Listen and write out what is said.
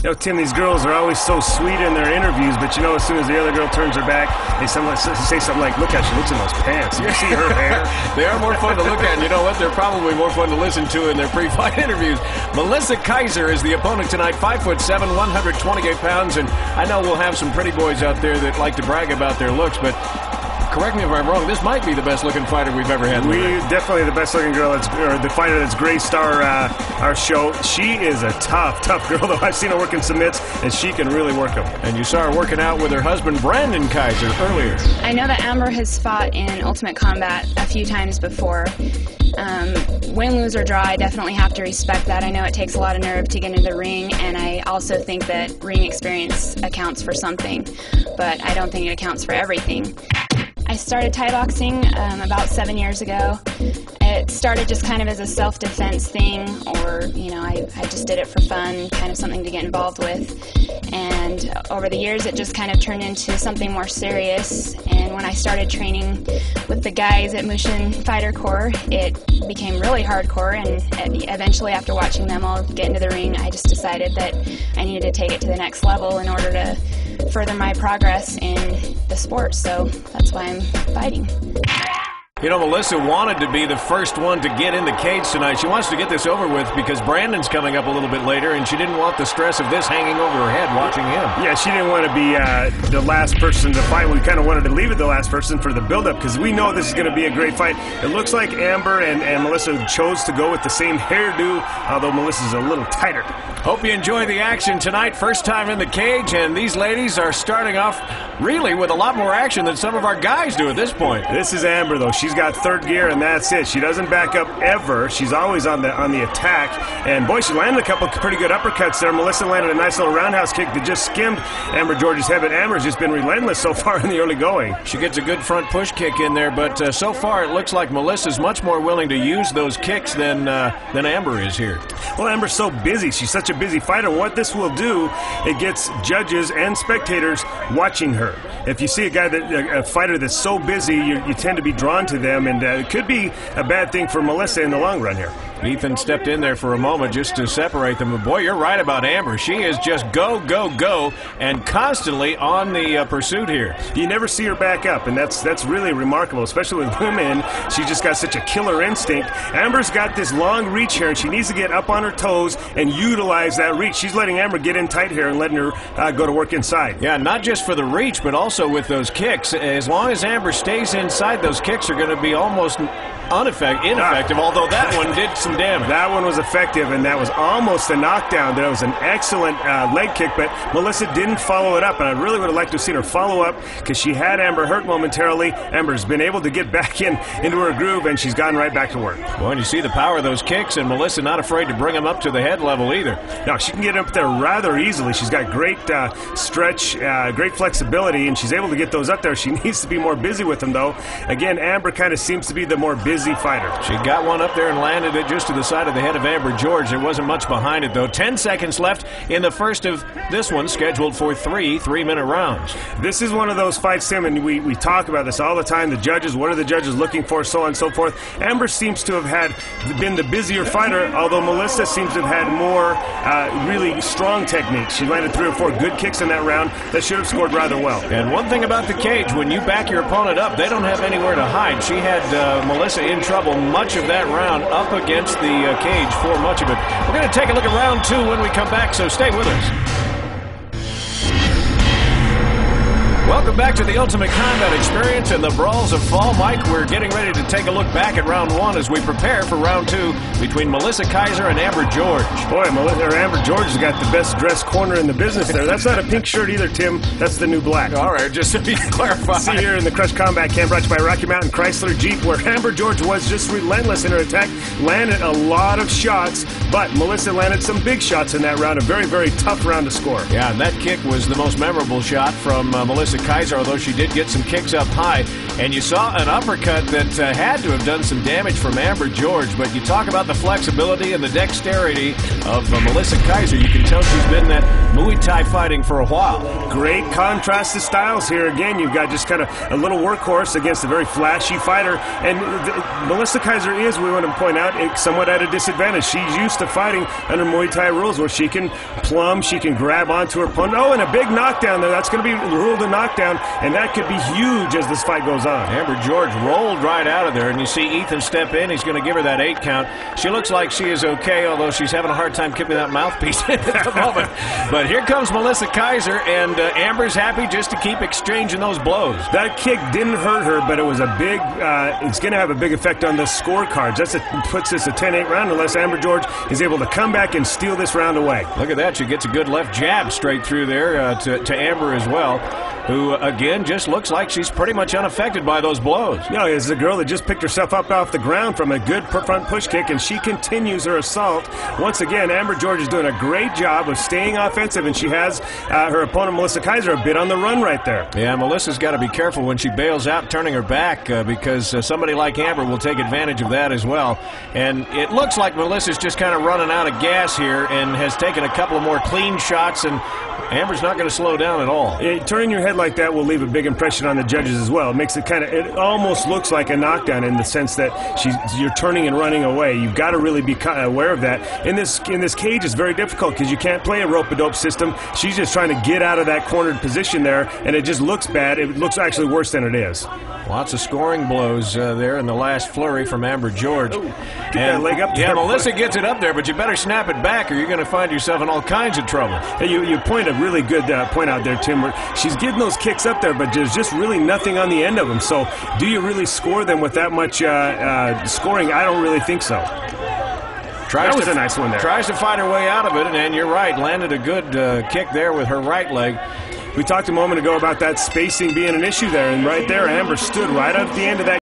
You know, Tim, these girls are always so sweet in their interviews, but you know, as soon as the other girl turns her back, they say something like, look how she looks in those pants. You see her hair? They are more fun to look at, and you know what? They're probably more fun to listen to in their pre-fight interviews. Melissa Kiser is the opponent tonight, 5'7", 128 pounds, and I know we'll have some pretty boys out there that like to brag about their looks, but correct me if I'm wrong, this might be the best-looking fighter we've ever had. Definitely the best-looking girl, or the fighter that's graced our show. She is a tough girl, though. I've seen her working submits, and she can really work them. And you saw her working out with her husband, Brandon Kiser, earlier. I know that Amber has fought in Ultimate Combat a few times before. Win, lose, or draw, I definitely have to respect that. I know it takes a lot of nerve to get into the ring, and I also think that ring experience accounts for something, but I don't think it accounts for everything. I started Thai boxing about 7 years ago. It started just kind of as a self-defense thing, or, you know, I just did it for fun, kind of something to get involved with. And over the years, it just kind of turned into something more serious. And when I started training with the guys at Mushin Fighter Corps, it became really hardcore. And eventually, after watching them all get into the ring, I just decided that I needed to take it to the next level in order to further my progress in the sport. So that's why I'm fighting. You know, Melissa wanted to be the first one to get in the cage tonight. She wants to get this over with because Brandon's coming up a little bit later, and she didn't want the stress of this hanging over her head watching him. Yeah, she didn't want to be the last person to fight. We kind of wanted to leave it the last person for the build-up because we know this is going to be a great fight. It looks like Amber and Melissa chose to go with the same hairdo, although Melissa's a little tighter. Hope you enjoy the action tonight. First time in the cage, and these ladies are starting off really with a lot more action than some of our guys do at this point. This is Amber, though. She's got third gear, and that's it. She doesn't back up ever. She's always on the attack. And boy, she landed a couple pretty good uppercuts there. Melissa landed a nice little roundhouse kick that just skimmed Amber George's head, but Amber's just been relentless so far in the early going. She gets a good front push kick in there, but so far it looks like Melissa's much more willing to use those kicks than Amber is here. Well, Amber's so busy. She's such a busy fighter. What this will do, it gets judges and spectators watching her. If you see a fighter that's so busy, you tend to be drawn to them, and it could be a bad thing for Melissa in the long run here. Ethan stepped in there for a moment just to separate them. But boy, you're right about Amber. She is just go, go, go, and constantly on the pursuit here. You never see her back up, and that's really remarkable, especially with women. She's just got such a killer instinct. Amber's got this long reach here, and she needs to get up on her toes and utilize that reach. She's letting Amber get in tight here and letting her go to work inside. Yeah, not just for the reach, but also with those kicks. As long as Amber stays inside, those kicks are going to be almost ineffective, although that one did some damage. That one was effective, and that was almost a knockdown. That was an excellent leg kick, but Melissa didn't follow it up, and I really would have liked to have seen her follow up because she had Amber hurt momentarily. Amber's been able to get back into her groove, and she's gotten right back to work. Well, and you see the power of those kicks, and Melissa not afraid to bring them up to the head level either. No, she can get up there rather easily. She's got great stretch, great flexibility, and she's able to get those up there. She needs to be more busy with them, though. Again, Amber kind of seems to be the more busy fighter. She got one up there and landed it just to the side of the head of Amber George. There wasn't much behind it, though. 10 seconds left in the first of this one, scheduled for three-minute rounds. This is one of those fights, Tim, and we talk about this all the time. The judges, what are the judges looking for, so on and so forth. Amber seems to have been the busier fighter, although Melissa seems to have had more really strong techniques. She landed 3 or 4 good kicks in that round that should have scored rather well. And one thing about the cage, when you back your opponent up, they don't have anywhere to hide. She had Melissa in trouble much of that round up against the cage for much of it. We're going to take a look at round 2 when we come back, so stay with us. Welcome back to the Ultimate Combat Experience and the Brawls of Fall. Mike, we're getting ready to take a look back at round 1 as we prepare for round 2 between Melissa Kiser and Amber George. Boy, Amber George has got the best dressed corner in the business there. That's not a pink shirt either, Tim. That's the new black. All right, just to be clarified. See here in the Crush Combat Cam, brought to you by Rocky Mountain Chrysler Jeep, where Amber George was just relentless in her attack, landed a lot of shots, but Melissa landed some big shots in that round. A very, very tough round to score. Yeah, and that kick was the most memorable shot from Melissa Kiser, although she did get some kicks up high. And you saw an uppercut that had to have done some damage from Amber George. But you talk about the flexibility and the dexterity of Melissa Kiser. You can tell she's been that Muay Muay Thai fighting for a while. Great contrast to styles here. Again, you've got just kind of a little workhorse against a very flashy fighter. And Melissa Kiser is, we want to point out, somewhat at a disadvantage. She's used to fighting under Muay Thai rules where she can plumb, she can grab onto her opponent. Oh, and a big knockdown there. That's going to be ruled a knockdown, and that could be huge as this fight goes on. Amber George rolled right out of there, and you see Ethan step in. He's going to give her that 8 count. She looks like she is okay, although she's having a hard time keeping that mouthpiece in at the moment. But here comes Melissa Kiser, and Amber's happy just to keep exchanging those blows. That kick didn't hurt her, but it was a big, it's going to have a big effect on the scorecards. Puts this a 10-8 round unless Amber George is able to come back and steal this round away. Look at that. She gets a good left jab straight through there to Amber as well, who, again, just looks like she's pretty much unaffected by those blows. You know, it's a girl that just picked herself up off the ground from a good front push kick, and she continues her assault. Once again, Amber George is doing a great job of staying offensive, and she has her opponent, Melissa Kiser, a bit on the run right there. Yeah, Melissa's got to be careful when she bails out, turning her back, because somebody like Amber will take advantage of that as well. And it looks like Melissa's just kind of running out of gas here and has taken a couple of more clean shots, and Amber's not going to slow down at all. Turning your head like that will leave a big impression on the judges as well. It makes it it almost looks like a knockdown in the sense that you're turning and running away. You've got to really be aware of that. In this cage, it's very difficult because you can't play a rope-a-dope system. She's just trying to get out of that cornered position there, and it just looks bad. It looks actually worse than it is. Lots of scoring blows there in the last flurry from Amber George. Get that leg up there. Yeah, Melissa gets it up there, but you better snap it back or you're going to find yourself in all kinds of trouble. Hey, you point a really good point out there, Tim, where she's getting those kicks up there, but there's just really nothing on the end of them. So do you really score them with that much scoring? I don't really think so. That was a nice one there. Tries to fight her way out of it, and you're right, landed a good kick there with her right leg. We talked a moment ago about that spacing being an issue there, and right there, Amber stood right at the end of that